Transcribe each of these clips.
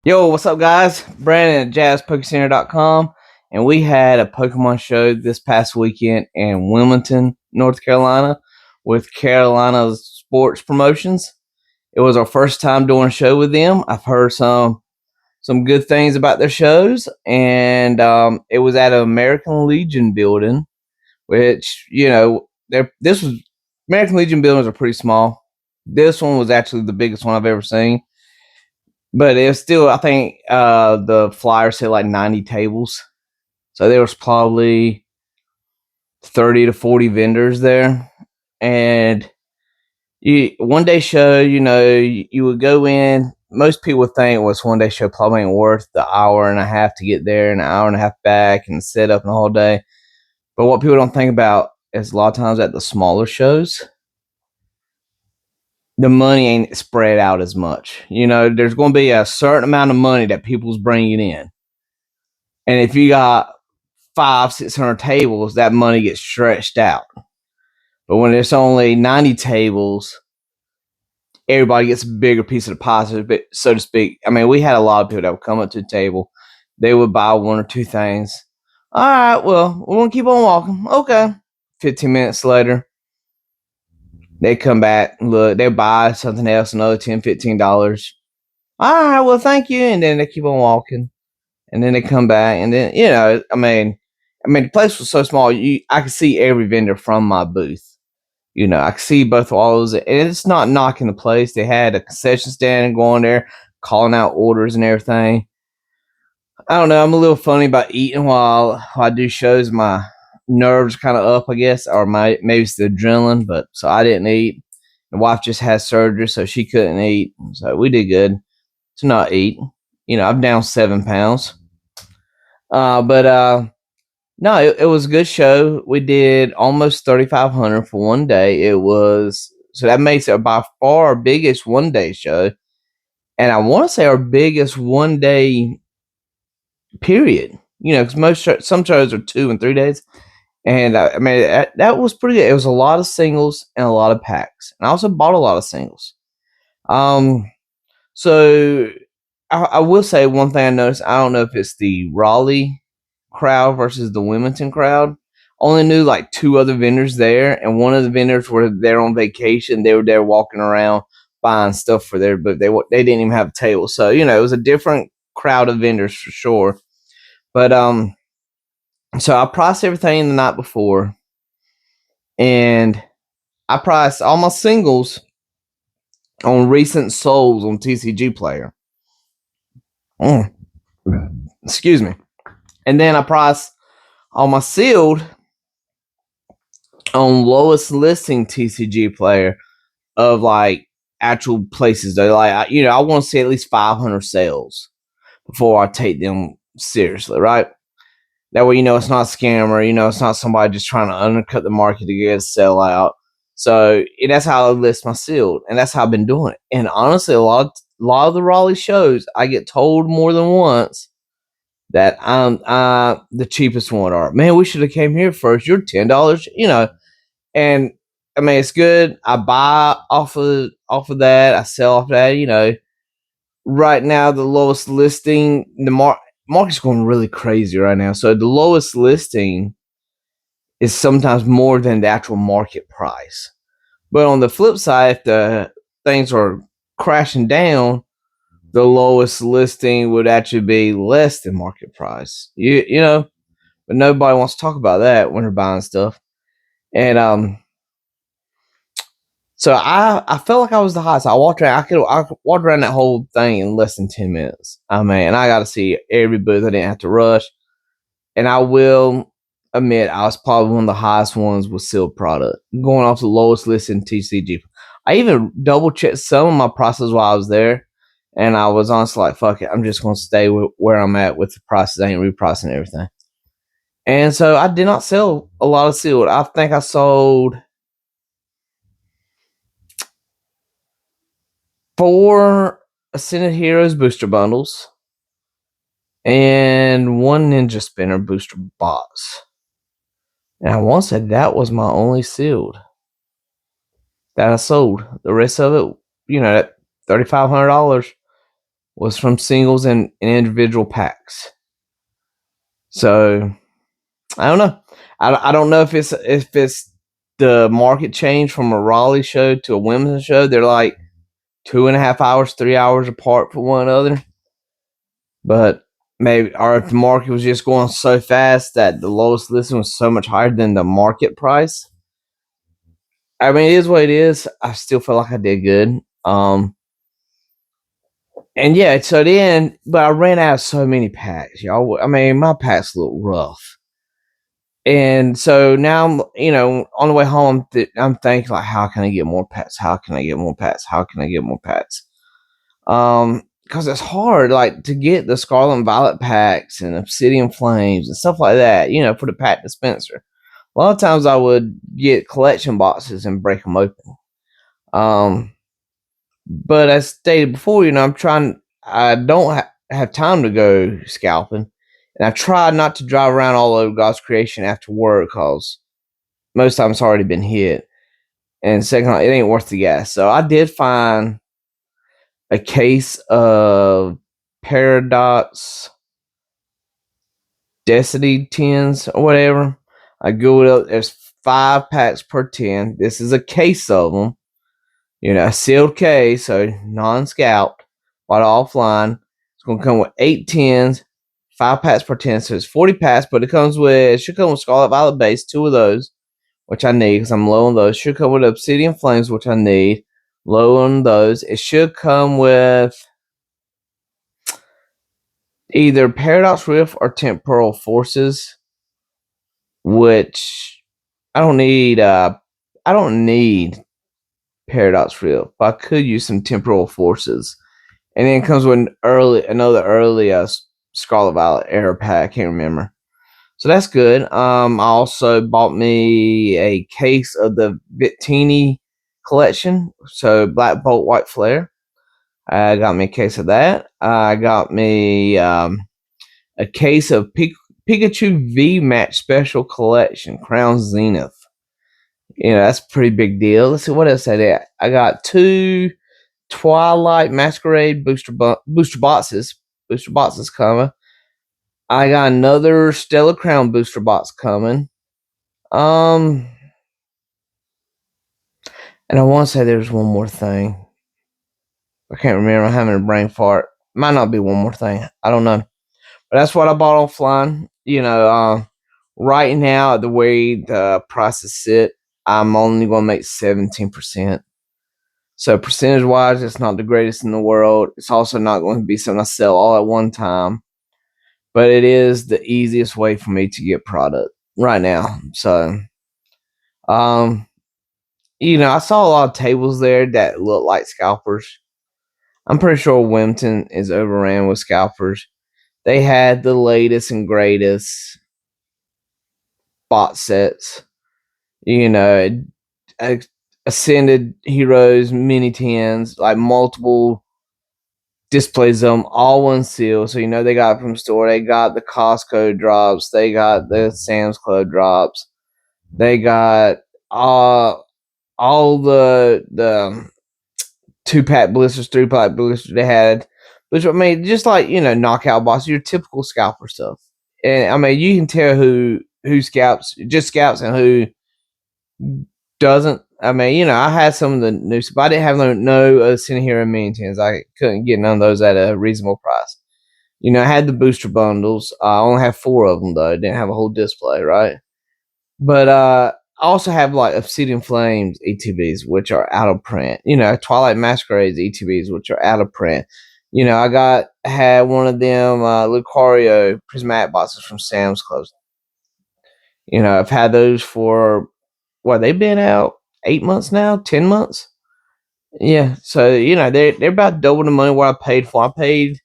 Yo, what's up, guys? Brandon at jazzpokécenter.com, and we had a Pokemon show this past weekend in Wilmington, North Carolina, with Carolina Sports Promotions. It was our first time doing a show with them. I've heard some good things about their shows, and it was at an American Legion building, which this was American Legion buildings are pretty small. This one was actually the biggest one I've ever seen. But it's still, I think the flyer said like 90 tables. So there was probably 30 to 40 vendors there. And one day show, you would go in. Most people would think was one day show probably ain't worth the hour and a half to get there and an hour and a half back and set up the whole day. But what people don't think about is a lot of times at the smaller shows, the money ain't spread out as much. There's going to be a certain amount of money that people's bringing in. And if you got 500-600 tables, that money gets stretched out. But when there's only 90 tables, everybody gets a bigger piece of the pie, so to speak. I mean, we had a lot of people that would come up to the table. They would buy one or two things. All right, well, we're going to keep on walking. Okay. 15 minutes later, they come back, look, they buy something else, another $10, $15. All right, well, thank you. And then they keep on walking. And then they come back. And then, I mean, the place was so small, I could see every vendor from my booth. I could see both walls. And it's not knocking the place. They had a concession stand and going there, calling out orders and everything. I don't know. I'm a little funny about eating while I do shows. My nerves kind of up, I guess, or maybe it's the adrenaline. But so I didn't eat. My wife just had surgery, so she couldn't eat. So we did good to not eat. I'm down 7 pounds. But no, it was a good show. We did almost 3,500 for one day. So that makes it by far our biggest one day show, and I want to say our biggest one day period. Because some shows are 2 and 3 days, and I mean that was pretty good. It was a lot of singles and a lot of packs, and I also bought a lot of singles. So I will say one thing I noticed. I don't know if it's the Raleigh crowd versus the Wilmington crowd. Only knew like 2 other vendors there, and one of the vendors were there on vacation. They were there walking around buying stuff for their booth. They didn't even have a table, so it was a different crowd of vendors for sure. But so I priced everything the night before, and I priced all my singles on recent solds on TCG Player. Excuse me. And then I priced all my sealed on lowest listing TCG Player of like actual places. Though, like I want to see at least 500 sales before I take them seriously, right? That way, it's not a scammer. It's not somebody just trying to undercut the market to get a sell out. So that's how I list my sealed, and that's how I've been doing it. And honestly, a lot of the Raleigh shows, I get told more than once that I'm the cheapest one, or man, we should have came here first. You're $10, and I mean it's good. I buy off of that. I sell off that. Right now the lowest listing, the market's going really crazy right now. So the lowest listing is sometimes more than the actual market price. But on the flip side, if the things are crashing down, the lowest listing would actually be less than market price. But nobody wants to talk about that when they're buying stuff. And so I felt like I was the highest. I walked around. I walked around that whole thing in less than 10 minutes. I mean, I got to see every booth. I didn't have to rush. And I will admit, I was probably one of the highest ones with sealed product, going off the lowest list in TCG. I even double checked some of my prices while I was there. And I was honestly like, fuck it, I'm just going to stay where I'm at with the prices. I ain't repricing everything. And so I did not sell a lot of sealed. I think I sold 4 Ascended Heroes booster bundles and 1 Ninja Spinner booster box. And I want to say that was my only sealed that I sold. The rest of it, that $3,500 was from singles and individual packs. So I don't know. I don't know if it's the market change from a Raleigh show to a Wilmington show. They're like 2.5 hours, 3 hours apart from one another. But maybe, or if the market was just going so fast that the lowest listing was so much higher than the market price. I mean, it is what it is. I still feel like I did good. And yeah, so then, but I ran out of so many packs, y'all. I mean, my packs look rough. And so now I'm, on the way home, I'm thinking like, how can I get more packs? How can I get more packs? How can I get more packs? Because it's hard, like, to get the Scarlet and Violet packs and Obsidian Flames and stuff like that, for the pack dispenser. A lot of times I would get collection boxes and break them open. But as stated before, I don't have time to go scalping. And I try not to drive around all over God's creation after work because most times it's already been hit. And second, it ain't worth the gas. So I did find a case of Paradox Destiny 10s or whatever. I googled up, there's 5 packs per 10. This is a case of them. A sealed case, so non-scalped, bought it offline. It's going to come with 8 10s, 5 packs per 10, so it's 40 packs, but it should come with Scarlet Violet base, 2 of those, which I need because I'm low on those. Should come with Obsidian Flames, which I need, low on those. It should come with either Paradox Rift or Temporal Forces, which I don't need. I don't need Paradox Rift, but I could use some Temporal Forces. And then it comes with another early Scarlet Violet Air pack. I can't remember. So that's good. I also bought me a case of the Victini collection. So Black Bolt, White Flare. I got me a case of that. I got me a case of Pikachu V Match Special Collection, Crown Zenith. That's a pretty big deal. Let's see what else I did. I got 2 Twilight Masquerade booster boxes. Booster boxes coming. I got another Stellar Crown booster box coming. And I want to say there's one more thing. I can't remember. I'm having a brain fart. Might not be one more thing. I don't know. But that's what I bought offline. Right now, the way the prices sit, I'm only going to make 17%. So percentage wise, it's not the greatest in the world. It's also not going to be something I sell all at one time. But it is the easiest way for me to get product right now. So, I saw a lot of tables there that look like scalpers. I'm pretty sure Wilmington is overran with scalpers. They had the latest and greatest box sets. Ascended Heroes mini 10s, like multiple displays of them, all one seal. So they got it from the store. They got the Costco drops. They got the Sam's Club drops. They got all the 2-pack blisters, 3-pack blisters. They had, which I mean, just like knockout boxes, your typical scalper stuff. And I mean, you can tell who scalps, just scalps, and who doesn't. I mean, I had some of the new stuff. I didn't have no Cine Hero mini 10s. I couldn't get none of those at a reasonable price. I had the booster bundles. I only have 4 of them though. I didn't have a whole display, right? But I also have like Obsidian Flames ETBs, which are out of print. Twilight Masquerades ETBs, which are out of print. I had one of them Lucario prismatic boxes from Sam's Club. I've had those for they've been out 8 months now, 10 months. Yeah, so they're about double the money what I paid for. I paid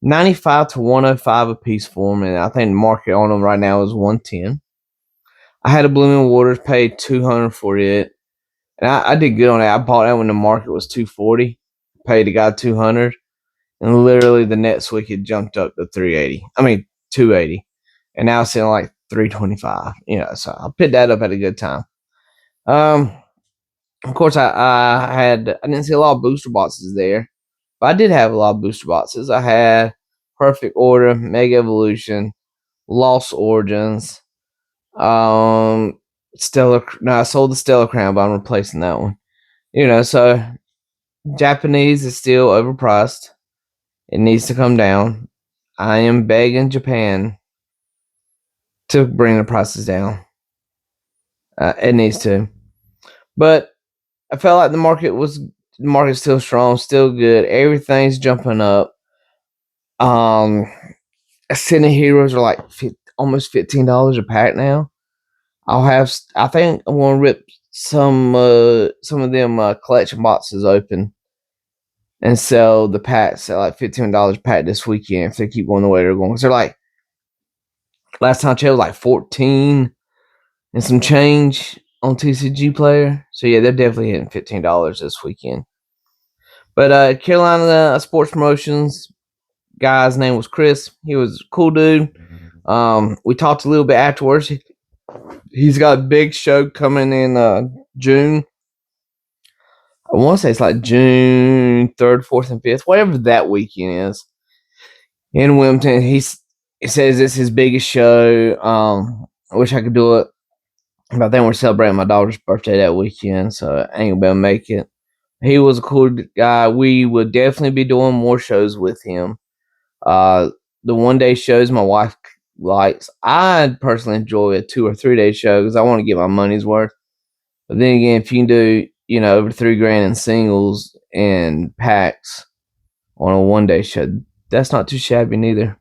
95 to 105 a piece for them, and I think the market on them right now is 110. I had a Blooming Waters, paid 200 for it, and I did good on that. I bought that when the market was 240, paid the guy 200, and literally the next week it jumped up to 380. I mean 280, and now it's in like 325. So I picked that up at a good time. Of course, I didn't see a lot of booster boxes there. But I did have a lot of booster boxes. I had Perfect Order, Mega Evolution, Lost Origins, Stellar. No, I sold the Stellar Crown, but I'm replacing that one. So Japanese is still overpriced. It needs to come down. I am begging Japan to bring the prices down. It needs to. But I felt like the market's still strong, still good. Everything's jumping up. Ascendant Heroes are like almost $15 a pack now. I think I want to rip some of them collection boxes open and sell the packs at like $15 a pack this weekend if they keep going the way they're going. Because they're like, last time I checked was like 14 and some change on TCG Player. So yeah, they're definitely hitting $15 this weekend. But Carolina Sports Promotions guy's name was Chris. He was a cool dude. We talked a little bit afterwards. He's got a big show coming in June. I want to say it's like June 3rd, 4th, and 5th, whatever that weekend is in Wilmington. He says it's his biggest show. I wish I could do it, but then we're celebrating my daughter's birthday that weekend, so I ain't gonna be able to make it. He was a cool guy. We would definitely be doing more shows with him. The 1-day shows my wife likes. I personally enjoy a 2 or 3 day show because I want to get my money's worth. But then again, if you can do over $3,000 in singles and packs on a 1-day show, that's not too shabby neither.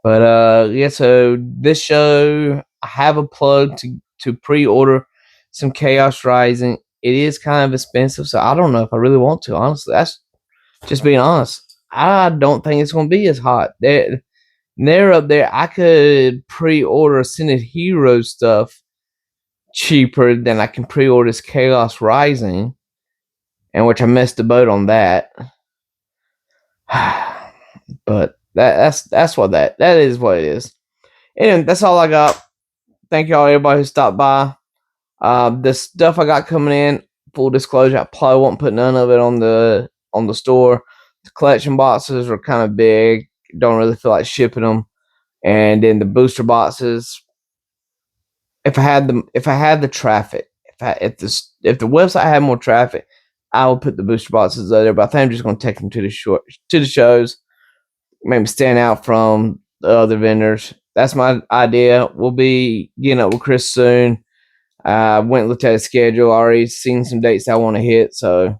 But yeah, so this show, I have a plug to pre-order some Chaos Rising. It is kind of expensive, so I don't know if I really want to. Honestly, that's just being honest. I don't think it's going to be as hot. They're up there. I could pre-order Ascended Hero stuff cheaper than I can pre-order this Chaos Rising, and which I missed the boat on that. But that's what that is what it is. And that's all I got. Thank y'all, everybody who stopped by. The stuff I got coming in, full disclosure, I probably won't put none of it on the store. The collection boxes are kind of big. Don't really feel like shipping them. And then the booster boxes, if I had the traffic, if the website had more traffic, I would put the booster boxes there. But I think I'm just going to take them to the shows, maybe stand out from the other vendors. That's my idea. We'll be getting up with Chris soon. I went and looked at his schedule. Already seen some dates I want to hit, so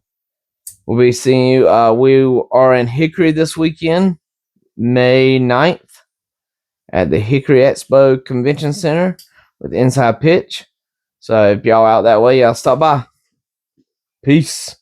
we'll be seeing you. We are in Hickory this weekend, May 9th, at the Hickory Expo Convention Center with Inside Pitch. So if y'all out that way, y'all stop by. Peace.